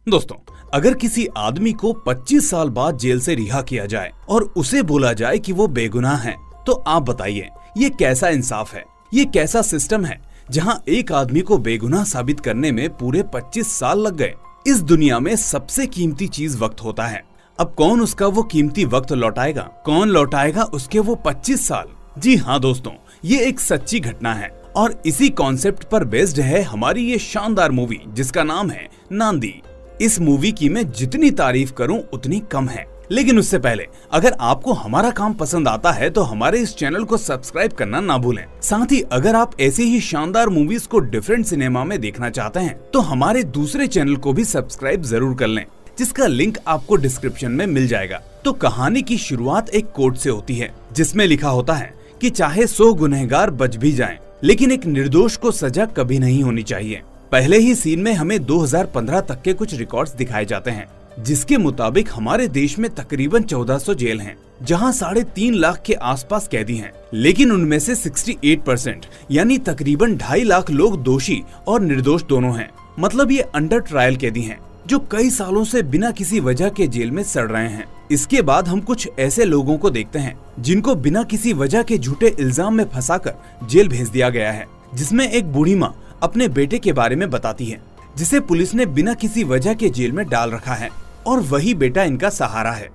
दोस्तों, अगर किसी आदमी को 25 साल बाद जेल से रिहा किया जाए और उसे बोला जाए कि वो बेगुनाह है, तो आप बताइए ये कैसा इंसाफ है? ये कैसा सिस्टम है जहां एक आदमी को बेगुनाह साबित करने में पूरे 25 साल लग गए? इस दुनिया में सबसे कीमती चीज वक्त होता है। अब कौन उसका वो कीमती वक्त लौटाएगा? कौन लौटाएगा उसके वो 25 साल? जी हाँ दोस्तों, ये एक सच्ची घटना है और इसी कॉन्सेप्ट पर बेस्ड है हमारी ये शानदार मूवी जिसका नाम है नांदी। इस मूवी की मैं जितनी तारीफ करूं उतनी कम है। लेकिन उससे पहले अगर आपको हमारा काम पसंद आता है तो हमारे इस चैनल को सब्सक्राइब करना ना भूलें। साथ ही अगर आप ऐसे ही शानदार मूवीज को डिफरेंट सिनेमा में देखना चाहते हैं तो हमारे दूसरे चैनल को भी सब्सक्राइब जरूर कर लें, जिसका लिंक आपको डिस्क्रिप्शन में मिल जाएगा। तो कहानी की शुरुआत एक कोर्ट से होती है जिसमें लिखा होता है कि चाहे 100 गुनहगार बच भी जाएं, लेकिन एक निर्दोष को सजा कभी नहीं होनी चाहिए। पहले ही सीन में हमें 2015 तक के कुछ रिकॉर्ड्स दिखाए जाते हैं, जिसके मुताबिक हमारे देश में तकरीबन 1400 जेल हैं, जहां 3.5 लाख के आसपास कैदी हैं। लेकिन उनमें से 68% यानी तकरीबन 2.5 लाख लोग दोषी और निर्दोष दोनों हैं। मतलब ये अंडर ट्रायल कैदी हैं जो कई सालों से बिना किसी वजह के जेल में सड़ रहे हैं। इसके बाद हम कुछ ऐसे लोगों को देखते हैं जिनको बिना किसी वजह के झूठे इल्जाम में फंसाकर जेल भेज दिया गया है, जिसमें एक बूढ़ी माँ अपने बेटे के बारे में बताती है जिसे पुलिस ने बिना किसी वजह के जेल में डाल रखा है और वही बेटा इनका सहारा है।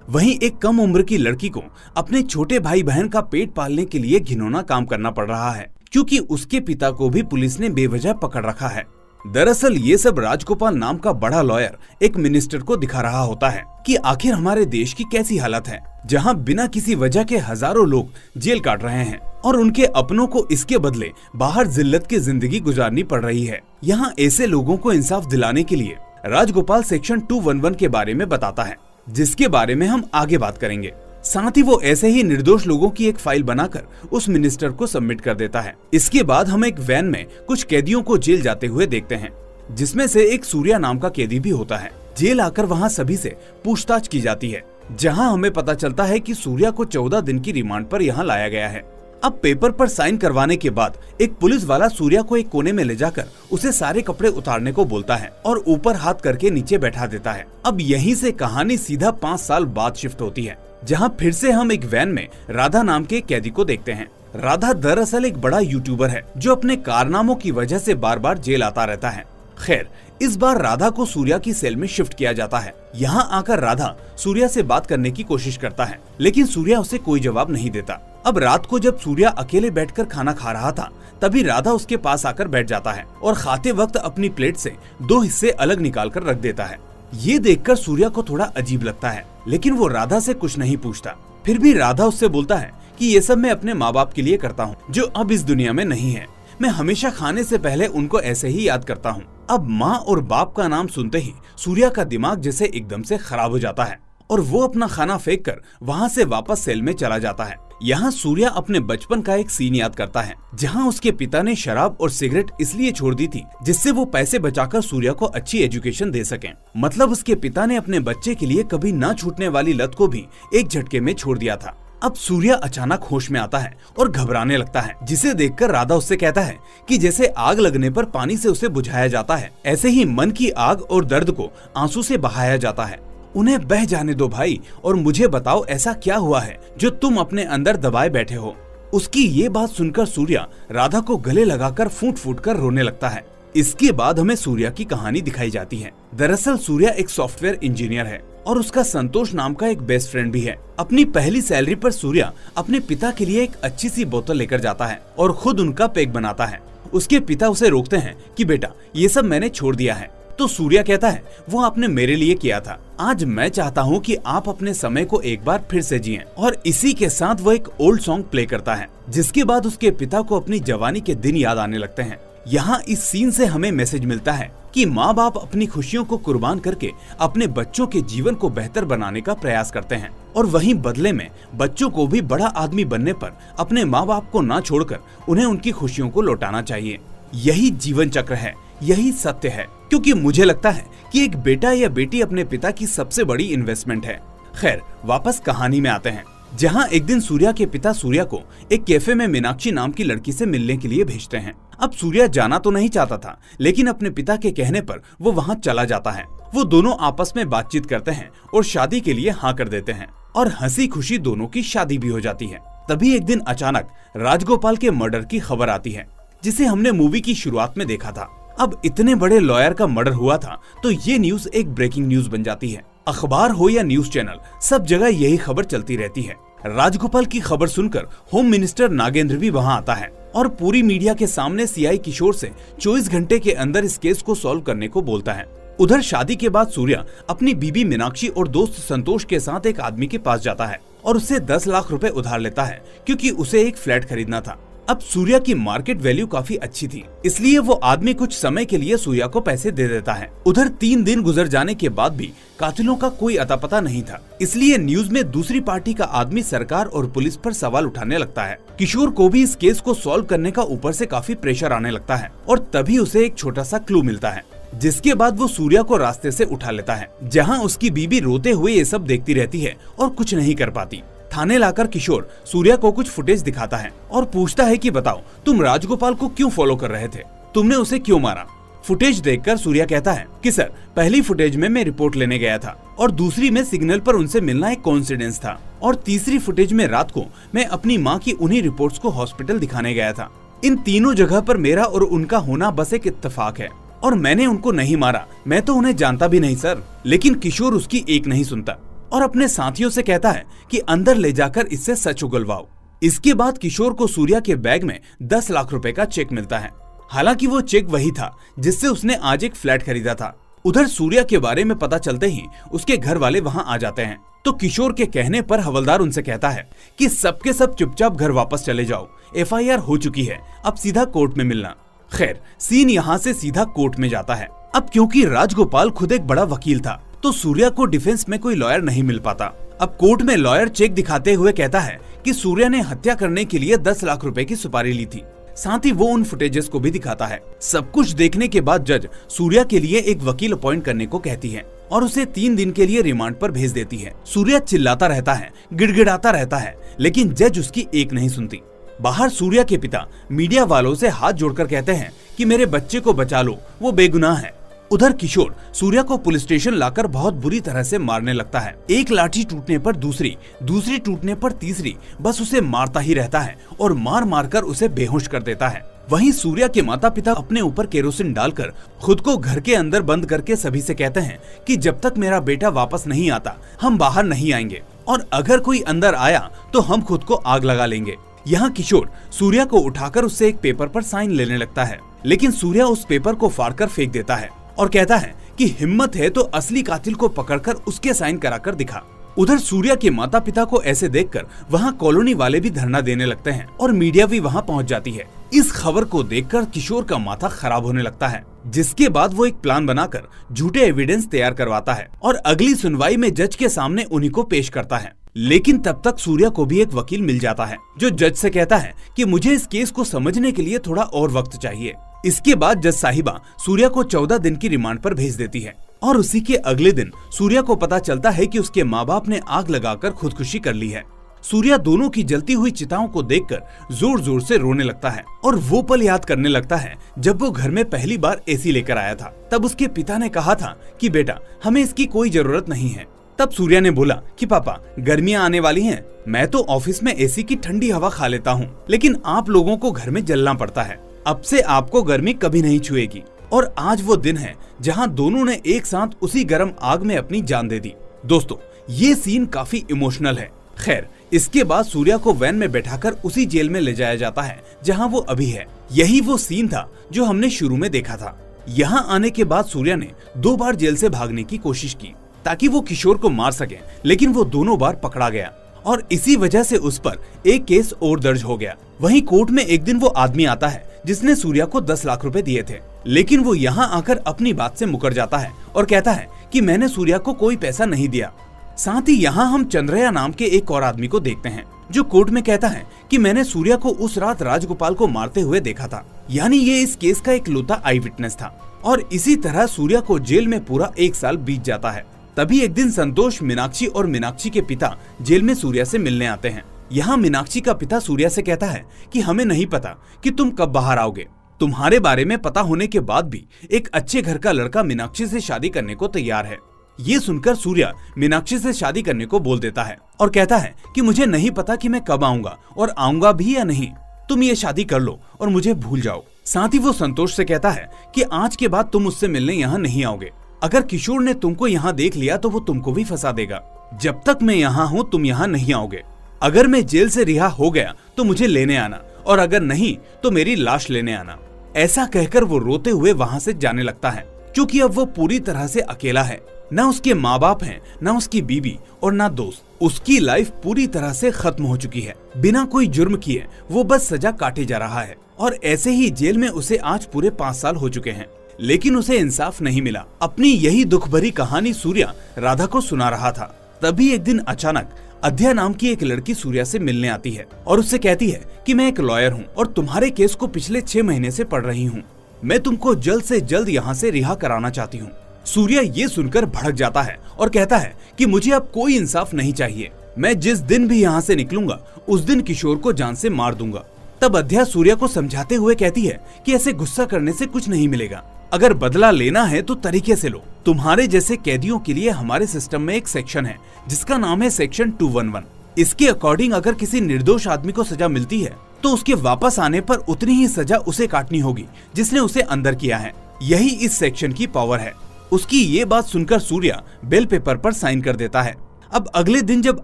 वहीं एक कम उम्र की लड़की को अपने छोटे भाई बहन का पेट पालने के लिए घिनौना काम करना पड़ रहा है, क्योंकि उसके पिता को भी पुलिस ने बेवजह पकड़ रखा है। दरअसल ये सब राजगोपाल नाम का बड़ा लॉयर एक मिनिस्टर को दिखा रहा होता है कि आखिर हमारे देश की कैसी हालत है, जहां बिना किसी वजह के हजारों लोग जेल काट रहे हैं और उनके अपनों को इसके बदले बाहर जिल्लत की जिंदगी गुजारनी पड़ रही है। यहाँ ऐसे लोगों को इंसाफ दिलाने के लिए राजगोपाल सेक्शन 211 के बारे में बताता है, जिसके बारे में हम आगे बात करेंगे। साथ ही वो ऐसे ही निर्दोष लोगों की एक फाइल बनाकर उस मिनिस्टर को सबमिट कर देता है। इसके बाद हम एक वैन में कुछ कैदियों को जेल जाते हुए देखते हैं, जिसमें से एक सूर्या नाम का कैदी भी होता है। जेल आकर वहाँ सभी से पूछताछ की जाती है, जहाँ हमें पता चलता है कि सूर्या को 14 दिन की रिमांड पर यहाँ लाया गया है। अब पेपर पर साइन करवाने के बाद एक पुलिस वाला सूर्या को एक कोने में ले जाकर उसे सारे कपड़े उतारने को बोलता है और ऊपर हाथ करके नीचे बैठा देता है। अब यहीं से कहानी सीधा 5 साल बाद शिफ्ट होती है, जहां फिर से हम एक वैन में राधा नाम के कैदी को देखते हैं। राधा दरअसल एक बड़ा यूट्यूबर है जो अपने कारनामों की वजह से बार बार जेल आता रहता है। खैर, इस बार राधा को सूर्या की सेल में शिफ्ट किया जाता है। यहाँ आकर राधा सूर्या से बात करने की कोशिश करता है, लेकिन सूर्या उसे कोई जवाब नहीं देता। अब रात को जब सूर्या अकेले बैठकर खाना खा रहा था, तभी राधा उसके पास आकर बैठ जाता है और खाते वक्त अपनी प्लेट से 2 हिस्से अलग निकाल कर रख देता है। ये देखकर सूर्या को थोड़ा अजीब लगता है, लेकिन वो राधा से कुछ नहीं पूछता। फिर भी राधा उससे बोलता है कि ये सब मैं अपने माँ बाप के लिए करता हूँ जो अब इस दुनिया में नहीं है। मैं हमेशा खाने से पहले उनको ऐसे ही याद करता हूँ। अब माँ और बाप का नाम सुनते ही सूर्या का दिमाग जैसे एकदम से खराब हो जाता है और वो अपना खाना फेंक कर वहाँ से वापस सेल में चला जाता है। यहाँ सूर्या अपने बचपन का एक सीन याद करता है, जहाँ उसके पिता ने शराब और सिगरेट इसलिए छोड़ दी थी जिससे वो पैसे बचाकर सूर्या को अच्छी एजुकेशन दे सकें। मतलब उसके पिता ने अपने बच्चे के लिए कभी ना छूटने वाली लत को भी एक झटके में छोड़ दिया था। अब सूर्या अचानक होश में आता है और घबराने लगता है, जिसे देखकर राधा उससे कहता है कि जैसे आग लगने पर पानी से उसे बुझाया जाता है, ऐसे ही मन की आग और दर्द को आंसू से बहाया जाता है। उन्हें बह जाने दो भाई और मुझे बताओ ऐसा क्या हुआ है जो तुम अपने अंदर दबाए बैठे हो। उसकी ये बात सुनकर सूर्या राधा को गले लगाकर फूट फूट कर रोने लगता है। इसके बाद हमें सूर्या की कहानी दिखाई जाती है। दरअसल सूर्या एक सॉफ्टवेयर इंजीनियर है और उसका संतोष नाम का एक बेस्ट फ्रेंड भी है। अपनी पहली सैलरी पर सूर्या अपने पिता के लिए एक अच्छी सी बोतल लेकर जाता है और खुद उनका पैक बनाता है। उसके पिता उसे रोकते हैं कि बेटा ये सब मैंने छोड़ दिया है। तो सूर्या कहता है वो आपने मेरे लिए किया था, आज मैं चाहता हूँ कि आप अपने समय को एक बार फिर से जिएं। और इसी के साथ वो एक ओल्ड सॉन्ग प्ले करता है, जिसके बाद उसके पिता को अपनी जवानी के दिन याद आने लगते हैं। यहाँ इस सीन से हमें मैसेज मिलता है कि माँ बाप अपनी खुशियों को कुर्बान करके अपने बच्चों के जीवन को बेहतर बनाने का प्रयास करते हैं और वहीं बदले में बच्चों को भी बड़ा आदमी बनने पर अपने माँ बाप को ना छोड़कर उन्हें उनकी खुशियों को लौटाना चाहिए। यही जीवन चक्र है, यही सत्य है, क्योंकि मुझे लगता है कि एक बेटा या बेटी अपने पिता की सबसे बड़ी इन्वेस्टमेंट है। खैर, वापस कहानी में आते हैं, जहां एक दिन सूर्या के पिता सूर्या को एक कैफे में मीनाक्षी नाम की लड़की से मिलने के लिए भेजते हैं। अब सूर्या जाना तो नहीं चाहता था, लेकिन अपने पिता के कहने पर वो वहाँ चला जाता है। वो दोनों आपस में बातचीत करते हैं और शादी के लिए हाँ कर देते हैं और हंसी खुशी दोनों की शादी भी हो जाती है। तभी एक दिन अचानक राजगोपाल के मर्डर की खबर आती है, जिसे हमने मूवी की शुरुआत में देखा था। अब इतने बड़े लॉयर का मर्डर हुआ था तो ये न्यूज एक ब्रेकिंग न्यूज बन जाती है। अखबार हो या न्यूज चैनल, सब जगह यही खबर चलती रहती है। राजगोपाल की खबर सुनकर होम मिनिस्टर नागेंद्र भी वहां आता है और पूरी मीडिया के सामने सीआई किशोर से 24 घंटे के अंदर इस केस को सॉल्व करने को बोलता है। उधर शादी के बाद सूर्या अपनी बीबी मीनाक्षी और दोस्त संतोष के साथ एक आदमी के पास जाता है और उससे 10 लाख रुपए उधार लेता है, क्योंकि उसे एक फ्लैट खरीदना था। अब सूर्या की मार्केट वैल्यू काफी अच्छी थी, इसलिए वो आदमी कुछ समय के लिए सूर्या को पैसे दे देता है। उधर 3 दिन गुजर जाने के बाद भी कातिलों का कोई अता पता नहीं था, इसलिए न्यूज में दूसरी पार्टी का आदमी सरकार और पुलिस पर सवाल उठाने लगता है। किशोर को भी इस केस को सॉल्व करने का ऊपर से काफी प्रेशर आने लगता है और तभी उसे एक छोटा सा क्लू मिलता है, जिसके बाद वो सूर्या को रास्ते से उठा लेता है, जहाँ उसकी बीबी रोते हुए ये सब देखती रहती है और कुछ नहीं कर पाती। थाने लाकर किशोर सूर्या को कुछ फुटेज दिखाता है और पूछता है कि बताओ, तुम राजगोपाल को क्यों फॉलो कर रहे थे, तुमने उसे क्यों मारा। फुटेज देखकर सूर्या कहता है कि सर, पहली फुटेज में मैं रिपोर्ट लेने गया था और दूसरी में सिग्नल पर उनसे मिलना एक कोइंसिडेंस था और तीसरी फुटेज में रात को मैं अपनी माँ की उन्हीं रिपोर्ट्स को हॉस्पिटल दिखाने गया था। इन तीनों जगह पर मेरा और उनका होना बस एक इत्तेफाक है और मैंने उनको नहीं मारा, मैं तो उन्हें जानता भी नहीं सर। लेकिन किशोर उसकी एक नहीं सुनता और अपने साथियों से कहता है कि अंदर ले जाकर इससे सच उगलवाओ। इसके बाद किशोर को सूर्या के बैग में 10 लाख रुपए का चेक मिलता है। हालांकि वो चेक वही था जिससे उसने आज एक फ्लैट खरीदा था। उधर सूर्या के बारे में पता चलते ही उसके घर वाले वहां आ जाते हैं, तो किशोर के कहने पर हवलदार उनसे कहता है कि सबके सब चुपचाप घर वापस चले जाओ, FIR हो चुकी है, अब सीधा कोर्ट में मिलना। खैर, सीन यहाँ से सीधा कोर्ट में जाता है। अब क्योंकि राजगोपाल खुद एक बड़ा वकील था, तो सूर्या को डिफेंस में कोई लॉयर नहीं मिल पाता। अब कोर्ट में लॉयर चेक दिखाते हुए कहता है कि सूर्या ने हत्या करने के लिए 10 लाख रुपए की सुपारी ली थी। साथ ही वो उन फुटेजेस को भी दिखाता है। सब कुछ देखने के बाद जज सूर्या के लिए एक वकील अपॉइंट करने को कहती है और उसे 3 दिन के लिए रिमांड पर भेज देती है। सूर्या चिल्लाता रहता है, गिड़गिड़ाता रहता है, लेकिन जज उसकी एक नहीं सुनती। बाहर सूर्या के पिता मीडिया वालों से हाथ जोड़कर कहते हैं कि मेरे बच्चे को बचा लो, वो बेगुनाह है। उधर किशोर सूर्या को पुलिस स्टेशन लाकर बहुत बुरी तरह से मारने लगता है। एक लाठी टूटने पर दूसरी, दूसरी टूटने पर तीसरी, बस उसे मारता ही रहता है और मार मार कर उसे बेहोश कर देता है। वहीं सूर्या के माता पिता अपने ऊपर केरोसिन डालकर खुद को घर के अंदर बंद करके सभी से कहते हैं कि जब तक मेरा बेटा वापस नहीं आता हम बाहर नहीं आएंगे, और अगर कोई अंदर आया तो हम खुद को आग लगा लेंगे। यहाँ किशोर सूर्या को उठाकर उससे एक पेपर पर साइन लेने लगता है, लेकिन सूर्या उस पेपर को फाड़कर फेंक देता है और कहता है कि हिम्मत है तो असली कातिल को पकड़कर उसके साइन कराकर दिखा। उधर सूर्या के माता पिता को ऐसे देखकर वहाँ कॉलोनी वाले भी धरना देने लगते हैं और मीडिया भी वहाँ पहुँच जाती है। इस खबर को देखकर किशोर का माथा खराब होने लगता है, जिसके बाद वो एक प्लान बनाकर झूठे एविडेंस तैयार करवाता है और अगली सुनवाई में जज के सामने उन्हीं को पेश करता है। लेकिन तब तक सूर्या को भी एक वकील मिल जाता है जो जज से कहता है कि मुझे इस केस को समझने के लिए थोड़ा और वक्त चाहिए। इसके बाद जज साहिबा सूर्या को 14 दिन की रिमांड पर भेज देती है और उसी के अगले दिन सूर्या को पता चलता है कि उसके माँ बाप ने आग लगाकर खुदकुशी कर ली है। सूर्या दोनों की जलती हुई चिताओं को देखकर जोर जोर से रोने लगता है और वो पल याद करने लगता है जब वो घर में पहली बार AC लेकर आया था। तब उसके पिता ने कहा था कि बेटा हमें इसकी कोई जरूरत नहीं है। तब सूर्या ने बोला कि पापा गर्मियाँ आने वाली हैं, मैं तो ऑफिस में AC की ठंडी हवा खा लेता हूँ, लेकिन आप लोगों को घर में जलना पड़ता है। अब से आपको गर्मी कभी नहीं छुएगी। और आज वो दिन है जहाँ दोनों ने एक साथ उसी गर्म आग में अपनी जान दे दी। दोस्तों, ये सीन काफी इमोशनल है। खैर, इसके बाद सूर्या को वैन में बैठाकर उसी जेल में ले जाया जाता है जहाँ वो अभी है। यही वो सीन था जो हमने शुरू में देखा था। यहाँ आने के बाद सूर्या ने 2 बार जेल से भागने की कोशिश की ताकि वो किशोर को मार सके, लेकिन वो दोनों बार पकड़ा गया और इसी वजह से उस पर एक केस और दर्ज हो गया। वहीं कोर्ट में एक दिन वो आदमी आता है जिसने सूर्या को 10 लाख रुपए दिए थे, लेकिन वो यहाँ आकर अपनी बात से मुकर जाता है और कहता है कि मैंने सूर्या को कोई पैसा नहीं दिया। साथ ही यहाँ हम चंद्रया नाम के एक और आदमी को देखते हैं जो कोर्ट में कहता है कि मैंने सूर्या को उस रात राजगोपाल को मारते हुए देखा था। यानी ये इस केस का एक लौता आई विटनेस था। और इसी तरह सूर्या को जेल में पूरा 1 साल बीत जाता है। तभी एक दिन संतोष, मीनाक्षी और मीनाक्षी के पिता जेल में सूर्या से मिलने आते हैं। यहाँ मीनाक्षी का पिता सूर्या से कहता है कि हमें नहीं पता कि तुम कब बाहर आओगे, तुम्हारे बारे में पता होने के बाद भी एक अच्छे घर का लड़का मीनाक्षी से शादी करने को तैयार है। ये सुनकर सूर्या मीनाक्षी से शादी करने को बोल देता है और कहता है कि मुझे नहीं पता कि मैं कब आऊंगा और आऊंगा भी या नहीं, तुम ये शादी कर लो और मुझे भूल जाओ। साथ ही वो संतोष से कहता है कि आज के बाद तुम मुझसे मिलने यहाँ नहीं आओगे। अगर किशोर ने तुमको यहाँ देख लिया तो वो तुमको भी फंसा देगा। जब तक मैं यहाँ हूँ तुम यहाँ नहीं आओगे। अगर मैं जेल से रिहा हो गया तो मुझे लेने आना, और अगर नहीं तो मेरी लाश लेने आना। ऐसा कहकर वो रोते हुए वहाँ से जाने लगता है, क्योंकि अब वो पूरी तरह से अकेला है। न उसके माँ बाप हैं, न उसकी बीवी और न दोस्त। उसकी लाइफ पूरी तरह से खत्म हो चुकी है। बिना कोई जुर्म किए वो बस सजा काटे जा रहा है। और ऐसे ही जेल में उसे आज पूरे 5 साल हो चुके हैं, लेकिन उसे इंसाफ नहीं मिला। अपनी यही दुख भरी कहानी सूर्या राधा को सुना रहा था। तभी एक दिन अचानक अध्या नाम की एक लड़की सूर्या से मिलने आती है और उससे कहती है कि मैं एक लॉयर हूँ और तुम्हारे केस को पिछले 6 महीने से पढ़ रही हूँ। मैं तुमको जल्द से जल्द यहाँ से रिहा कराना चाहती हूँ। सूर्या ये सुनकर भड़क जाता है और कहता है कि मुझे अब कोई इंसाफ नहीं चाहिए। मैं जिस दिन भी यहाँ से निकलूंगा उस दिन किशोर को जान से मार दूंगा। तब अध्या सूर्या को समझाते हुए कहती है कि ऐसे गुस्सा करने से कुछ नहीं मिलेगा। अगर बदला लेना है तो तरीके से लो। तुम्हारे जैसे कैदियों के लिए हमारे सिस्टम में एक सेक्शन है जिसका नाम है सेक्शन 211। इसके अकॉर्डिंग अगर किसी निर्दोष आदमी को सजा मिलती है तो उसके वापस आने पर उतनी ही सजा उसे काटनी होगी जिसने उसे अंदर किया है। यही इस सेक्शन की पावर है। उसकी ये बात सुनकर सूर्या बेल पेपर पर साइन कर देता है। अब अगले दिन जब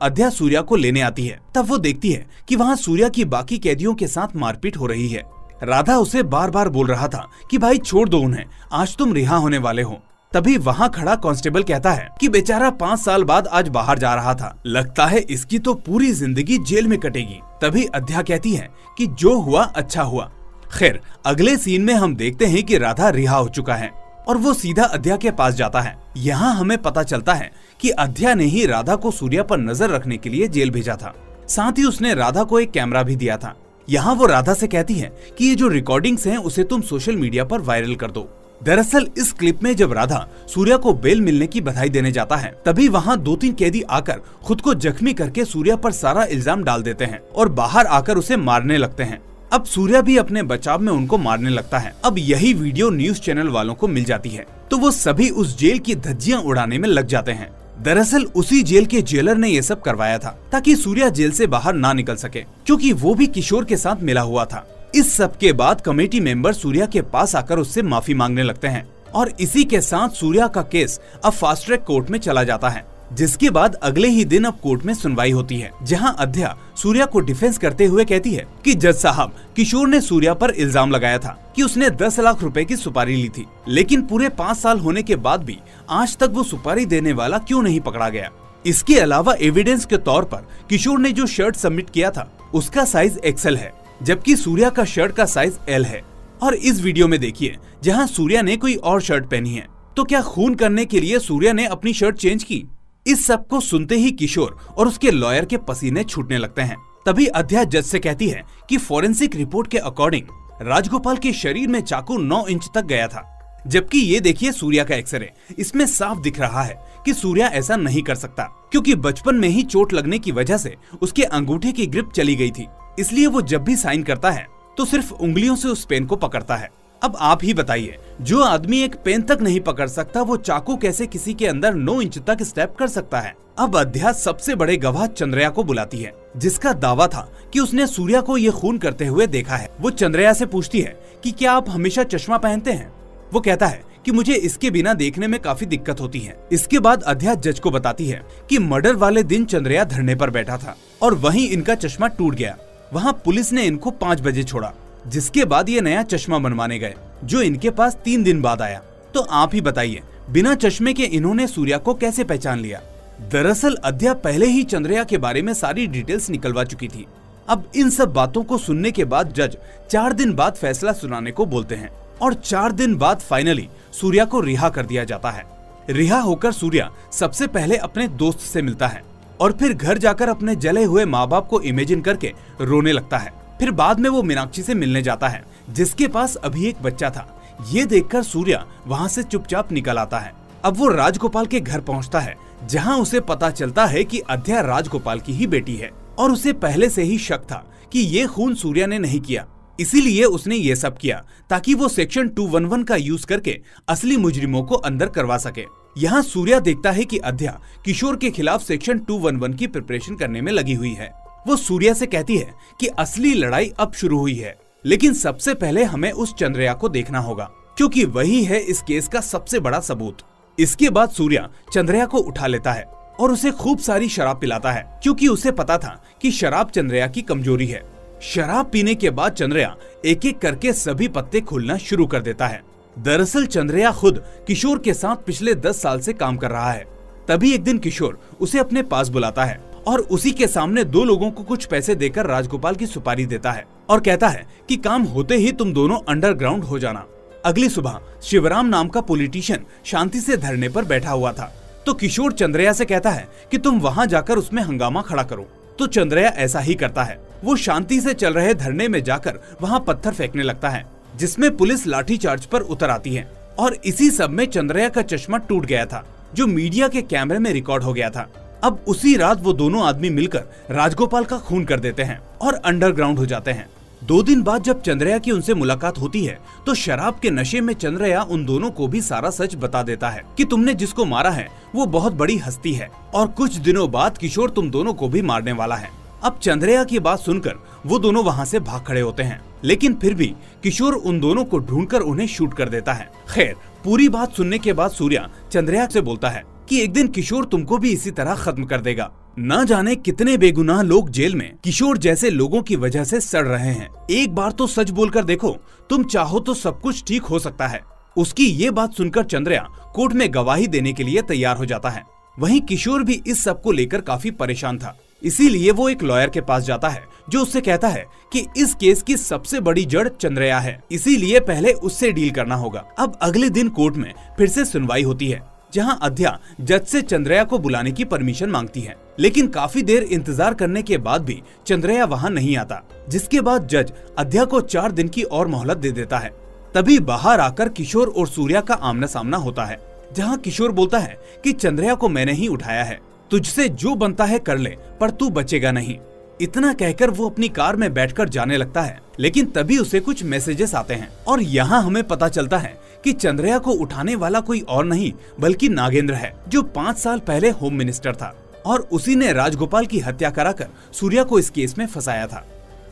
अध्या सूर्या को लेने आती है तब वो देखती है कि वहाँ सूर्या की बाकी कैदियों के साथ मारपीट हो रही है। राधा उसे बार बार बोल रहा था कि भाई छोड़ दो उन्हें, आज तुम रिहा होने वाले हो। तभी वहाँ खड़ा कांस्टेबल कहता है कि बेचारा 5 साल बाद आज बाहर जा रहा था, लगता है इसकी तो पूरी जिंदगी जेल में कटेगी। तभी अध्या कहती है कि जो हुआ अच्छा हुआ। खैर अगले सीन में हम देखते हैं कि राधा रिहा हो चुका है और वो सीधा अध्या के पास जाता है। यहाँ हमें पता चलता है कि अध्या ने ही राधा को सूर्या पर नजर रखने के लिए जेल भेजा था। साथ ही उसने राधा को एक कैमरा भी दिया था। यहाँ वो राधा से कहती है कि ये जो रिकॉर्डिंग्स हैं उसे तुम सोशल मीडिया पर वायरल कर दो। दरअसल इस क्लिप में जब राधा सूर्या को बेल मिलने की बधाई देने जाता है तभी वहाँ 2-3 कैदी आकर खुद को जख्मी करके सूर्या पर सारा इल्जाम डाल देते हैं और बाहर आकर उसे मारने लगते हैं। अब सूर्या भी अपने बचाव में उनको मारने लगता है। अब यही वीडियो न्यूज चैनल वालों को मिल जाती है तो वो सभी उस जेल की धज्जियां उड़ाने में लग जाते हैं। दरअसल उसी जेल के जेलर ने ये सब करवाया था ताकि सूर्या जेल से बाहर ना निकल सके, क्योंकि वो भी किशोर के साथ मिला हुआ था। इस सब के बाद कमेटी मेंबर सूर्या के पास आकर उससे माफी मांगने लगते हैं और इसी के साथ सूर्या का केस अब फास्ट ट्रैक कोर्ट में चला जाता है, जिसके बाद अगले ही दिन अब कोर्ट में सुनवाई होती है, जहां अध्या सूर्या को डिफेंस करते हुए कहती है कि जज साहब, किशोर ने सूर्या पर इल्जाम लगाया था कि उसने 10 लाख रुपए की सुपारी ली थी, लेकिन पूरे 5 साल होने के बाद भी आज तक वो सुपारी देने वाला क्यों नहीं पकड़ा गया। इसके अलावा एविडेंस के तौर पर किशोर ने जो शर्ट सबमिट किया था उसका साइज एक्सएल है, जबकि सूर्या का शर्ट का साइज एल है। और इस वीडियो में देखिए जहाँ सूर्या ने कोई और शर्ट पहनी है, तो क्या खून करने के लिए सूर्या ने अपनी शर्ट चेंज की? इस सब को सुनते ही किशोर और उसके लॉयर के पसीने छूटने लगते हैं। तभी अध्या जज से कहती है कि फोरेंसिक रिपोर्ट के अकॉर्डिंग राजगोपाल के शरीर में चाकू 9 इंच तक गया था, जबकि ये देखिए सूर्या का एक्सरे, इसमें साफ दिख रहा है कि सूर्या ऐसा नहीं कर सकता, क्योंकि बचपन में ही चोट लगने की वजह से उसके अंगूठे की ग्रिप चली गई थी। इसलिए वो जब भी साइन करता है तो सिर्फ उंगलियों से उस पेन को पकड़ता है। अब आप ही बताइए, जो आदमी एक पेन तक नहीं पकड़ सकता वो चाकू कैसे किसी के अंदर 9 इंच तक स्टेप कर सकता है। अब अध्या सबसे बड़े गवाह चंद्रया को बुलाती है, जिसका दावा था कि उसने सूर्या को ये खून करते हुए देखा है। वो चंद्रया से पूछती है कि क्या आप हमेशा चश्मा पहनते हैं? वो कहता है कि मुझे इसके बिना देखने में काफी दिक्कत होती है। इसके बाद अध्या जज को बताती है कि मर्डर वाले दिन चंद्रया धरने पर बैठा था और वहीं इनका चश्मा टूट गया। वहाँ पुलिस ने इनको 5 बजे छोड़ा, जिसके बाद ये नया चश्मा बनवाने गए, जो इनके पास 3 दिन बाद आया। तो आप ही बताइए, बिना चश्मे के इन्होंने सूर्या को कैसे पहचान लिया? दरअसल अध्या पहले ही चंद्रया के बारे में सारी डिटेल्स निकलवा चुकी थी। अब इन सब बातों को सुनने के बाद जज 4 दिन बाद फैसला सुनाने को बोलते हैं और 4 दिन बाद फाइनली सूर्या को रिहा कर दिया जाता है। रिहा होकर सूर्या सबसे पहले अपने दोस्त से मिलता है और फिर घर जाकर अपने जले हुए माँ बाप को इमेजिन करके रोने लगता है। फिर बाद में वो मीनाक्षी से मिलने जाता है, जिसके पास अभी एक बच्चा था। ये देखकर सूर्या वहाँ से चुपचाप निकल आता है। अब वो राजगोपाल के घर पहुँचता है, जहाँ उसे पता चलता है कि अध्या राजगोपाल की ही बेटी है और उसे पहले से ही शक था कि ये खून सूर्या ने नहीं किया। इसीलिए उसने ये सब किया ताकि वो सेक्शन 211 का यूज करके असली मुजरिमों को अंदर करवा सके। यहाँ सूर्या देखता है कि अद्या किशोर के खिलाफ सेक्शन 211 की प्रिपरेशन करने में लगी हुई है। वो सूर्या से कहती है कि असली लड़ाई अब शुरू हुई है, लेकिन सबसे पहले हमें उस चंद्रया को देखना होगा क्योंकि वही है इस केस का सबसे बड़ा सबूत। इसके बाद सूर्या चंद्रया को उठा लेता है और उसे खूब सारी शराब पिलाता है क्योंकि उसे पता था कि शराब चंद्रया की कमजोरी है। शराब पीने के बाद चंद्रया एक एक करके सभी पत्ते खोलना शुरू कर देता है। दरअसल चंद्रया खुद किशोर के साथ पिछले 10 साल से काम कर रहा है। तभी एक दिन किशोर उसे अपने पास बुलाता है और उसी के सामने 2 लोगों को कुछ पैसे देकर राजगोपाल की सुपारी देता है और कहता है कि काम होते ही तुम दोनों अंडरग्राउंड हो जाना। अगली सुबह शिवराम नाम का पॉलिटिशियन शांति से धरने पर बैठा हुआ था, तो किशोर चंद्रया से कहता है कि तुम वहां जाकर उसमें हंगामा खड़ा करो। तो चंद्रया ऐसा ही करता है। वो शांति से चल रहे धरने में जाकर वहां पत्थर फेंकने लगता है, जिसमें पुलिस लाठीचार्ज पर उतर आती है। और इसी सब में चंद्रया का चश्मा टूट गया था, जो मीडिया के कैमरे में रिकॉर्ड हो गया था। अब उसी रात वो दोनों आदमी मिलकर राजगोपाल का खून कर देते हैं और अंडरग्राउंड हो जाते हैं। 2 दिन बाद जब चंद्रया की उनसे मुलाकात होती है तो शराब के नशे में चंद्रया उन दोनों को भी सारा सच बता देता है कि तुमने जिसको मारा है वो बहुत बड़ी हस्ती है और कुछ दिनों बाद किशोर तुम दोनों को भी मारने वाला है। अब चंद्रया की बात सुनकर वो दोनों वहाँ से भाग खड़े होते हैं, लेकिन फिर भी किशोर उन दोनों को ढूंढकर उन्हें शूट कर देता है। खैर, पूरी बात सुनने के बाद सूर्या चंद्रया से बोलता है कि एक दिन किशोर तुमको भी इसी तरह खत्म कर देगा। ना जाने कितने बेगुनाह लोग जेल में किशोर जैसे लोगों की वजह से सड़ रहे हैं। एक बार तो सच बोलकर देखो, तुम चाहो तो सब कुछ ठीक हो सकता है। उसकी ये बात सुनकर चंद्रया कोर्ट में गवाही देने के लिए तैयार हो जाता है। वहीं किशोर भी इस सब को लेकर काफी परेशान था, इसीलिए वो एक लॉयर के पास जाता है जो उससे कहता है कि इस केस की सबसे बड़ी जड़ चंद्रया है, इसीलिए पहले उससे डील करना होगा। अब अगले दिन कोर्ट में फिर से सुनवाई होती है, जहां अद्या जज से चंद्रया को बुलाने की परमिशन मांगती है, लेकिन काफी देर इंतजार करने के बाद भी चंद्रया वहां नहीं आता, जिसके बाद जज अद्या को 4 दिन की और मोहलत दे देता है। तभी बाहर आकर किशोर और सूर्या का आमना सामना होता है, जहां किशोर बोलता है कि चंद्रया को मैंने ही उठाया है, तुझसे जो बनता है कर ले, पर तू बचेगा नहीं। इतना कहकर वो अपनी कार में बैठकर जाने लगता है, लेकिन तभी उसे कुछ मैसेजेस आते हैं और यहाँ हमें पता चलता है कि चंद्रया को उठाने वाला कोई और नहीं बल्कि नागेंद्र है, जो 5 साल पहले होम मिनिस्टर था और उसी ने राजगोपाल की हत्या कराकर सूर्या को इस केस में फंसाया था।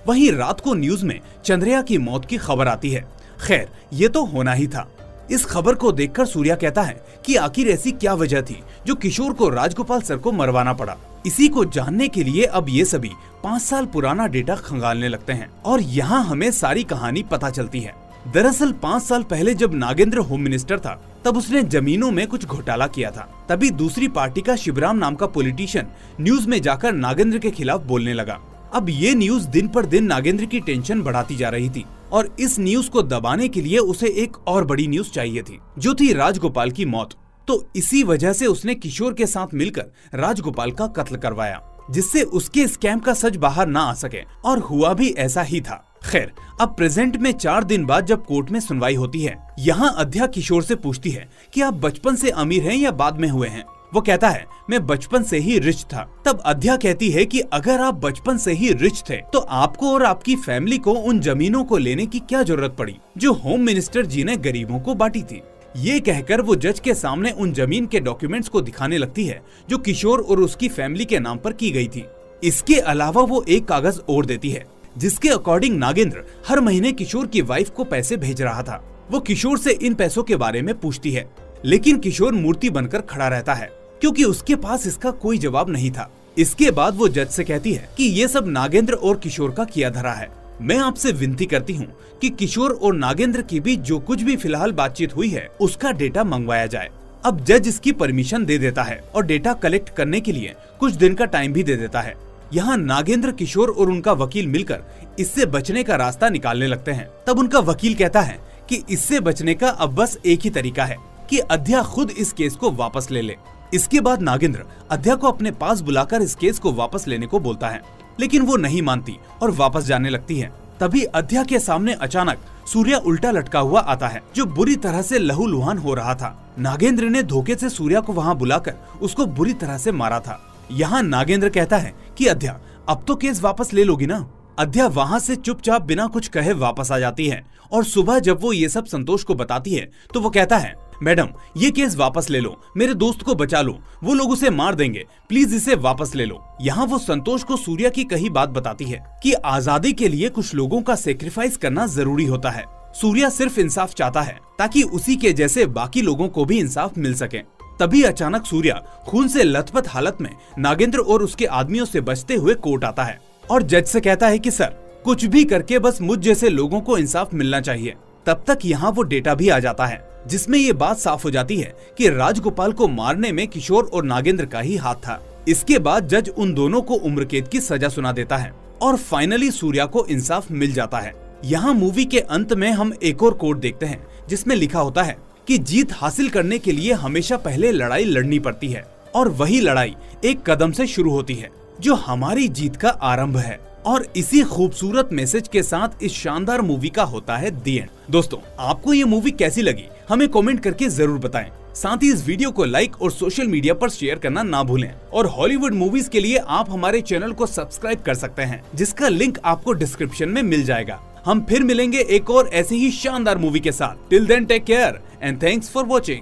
वहीं रात को न्यूज में चंद्रया की मौत की खबर आती है। खैर, ये तो होना ही था। इस खबर को देखकर सूर्या कहता है कि आखिर ऐसी क्या वजह थी जो किशोर को राजगोपाल सर को मरवाना पड़ा। इसी को जानने के लिए अब ये सभी 5 साल पुराना डेटा खंगालने लगते हैं और यहाँ हमें सारी कहानी पता चलती है। दरअसल 5 साल पहले जब नागेंद्र होम मिनिस्टर था, तब उसने जमीनों में कुछ घोटाला किया था। तभी दूसरी पार्टी का शिवराम नाम का पॉलिटिशियन न्यूज में जाकर नागेंद्र के खिलाफ बोलने लगा। अब ये न्यूज दिन पर दिन नागेंद्र की टेंशन बढ़ाती जा रही थी और इस न्यूज को दबाने के लिए उसे एक और बड़ी न्यूज चाहिए थी, जो थी राजगोपाल की मौत। तो इसी वजह से उसने किशोर के साथ मिलकर राजगोपाल का कत्ल करवाया, जिससे उसके स्कैम का सच बाहर ना आ सके, और हुआ भी ऐसा ही था। खैर, अब प्रेजेंट में 4 दिन बाद जब कोर्ट में सुनवाई होती है, यहाँ अद्या किशोर से पूछती है कि आप बचपन से अमीर हैं या बाद में हुए हैं। वो कहता है मैं बचपन से ही रिच था। तब अद्या कहती है कि अगर आप बचपन से ही रिच थे तो आपको और आपकी फैमिली को उन जमीनों को लेने की क्या जरूरत पड़ी जो होम मिनिस्टर जी ने गरीबों को बांटी थी। ये कहकर वो जज के सामने उन जमीन के डॉक्यूमेंट्स को दिखाने लगती है जो किशोर और उसकी फैमिली के नाम पर की गई थी। इसके अलावा वो एक कागज और देती है जिसके अकॉर्डिंग नागेंद्र हर महीने किशोर की वाइफ को पैसे भेज रहा था। वो किशोर से इन पैसों के बारे में पूछती है, लेकिन किशोर मूर्ति बनकर खड़ा रहता है क्योंकि उसके पास इसका कोई जवाब नहीं था। इसके बाद वो जज से कहती है कि ये सब नागेंद्र और किशोर का किया धरा है। मैं आपसे विनती करती हूँ कि किशोर और नागेंद्र के बीच जो कुछ भी फिलहाल बातचीत हुई है उसका डेटा मंगवाया जाए। अब जज इसकी परमिशन दे देता है और डेटा कलेक्ट करने के लिए कुछ दिन का टाइम भी दे देता है। यहाँ नागेंद्र, किशोर और उनका वकील मिलकर इससे बचने का रास्ता निकालने लगते हैं। तब उनका वकील कहता है कि इससे बचने का अब बस एक ही तरीका है कि अद्या खुद इस केस को वापस ले ले। इसके बाद नागेंद्र अद्या को अपने पास बुलाकर इस केस को वापस लेने को बोलता है, लेकिन वो नहीं मानती और वापस जाने लगती है। तभी अद्या के सामने अचानक सूर्या उल्टा लटका हुआ आता है, जो बुरी तरह से लहूलुहान हो रहा था। नागेंद्र ने धोखे से सूर्या को वहाँ बुलाकर उसको बुरी तरह से मारा था। यहाँ नागेंद्र कहता है कि अद्या अब तो केस वापस ले लोगी ना। अद्या वहाँ से चुपचाप बिना कुछ कहे वापस आ जाती है और सुबह जब वो ये सब संतोष को बताती है तो वो कहता है, मैडम ये केस वापस ले लो, मेरे दोस्त को बचा लो, वो लोग उसे मार देंगे, प्लीज इसे वापस ले लो। यहाँ वो संतोष को सूर्या की कही बात बताती है कि आजादी के लिए कुछ लोगों का सेक्रीफाइस करना जरूरी होता है। सूर्या सिर्फ इंसाफ चाहता है ताकि उसी के जैसे बाकी लोगों को भी इंसाफ मिल सके। तभी अचानक सूर्या खून से लथपथ हालत में नागेंद्र और उसके आदमियों से बचते हुए कोर्ट आता है और जज से कहता है कि सर कुछ भी करके बस मुझ जैसे लोगों को इंसाफ मिलना चाहिए। तब तक यहाँ वो डेटा भी आ जाता है जिसमें ये बात साफ हो जाती है कि राजगोपाल को मारने में किशोर और नागेंद्र का ही हाथ था। इसके बाद जज उन दोनों को उम्र कैद की सजा सुना देता है और फाइनली सूर्या को इंसाफ मिल जाता है। यहाँ मूवी के अंत में हम एक और कोट देखते हैं जिसमें लिखा होता है कि जीत हासिल करने के लिए हमेशा पहले लड़ाई लड़नी पड़ती है और वही लड़ाई एक कदम से शुरू होती है जो हमारी जीत का आरंभ है। और इसी खूबसूरत मैसेज के साथ इस शानदार मूवी का होता है दी एंड। दोस्तों आपको ये मूवी कैसी लगी हमें कमेंट करके जरूर बताएं। साथ ही इस वीडियो को लाइक और सोशल मीडिया पर शेयर करना ना भूलें और हॉलीवुड मूवीज के लिए आप हमारे चैनल को सब्सक्राइब कर सकते हैं जिसका लिंक आपको डिस्क्रिप्शन में मिल जाएगा। हम फिर मिलेंगे एक और ऐसे ही शानदार मूवी के साथ। Till then take care and thanks for watching.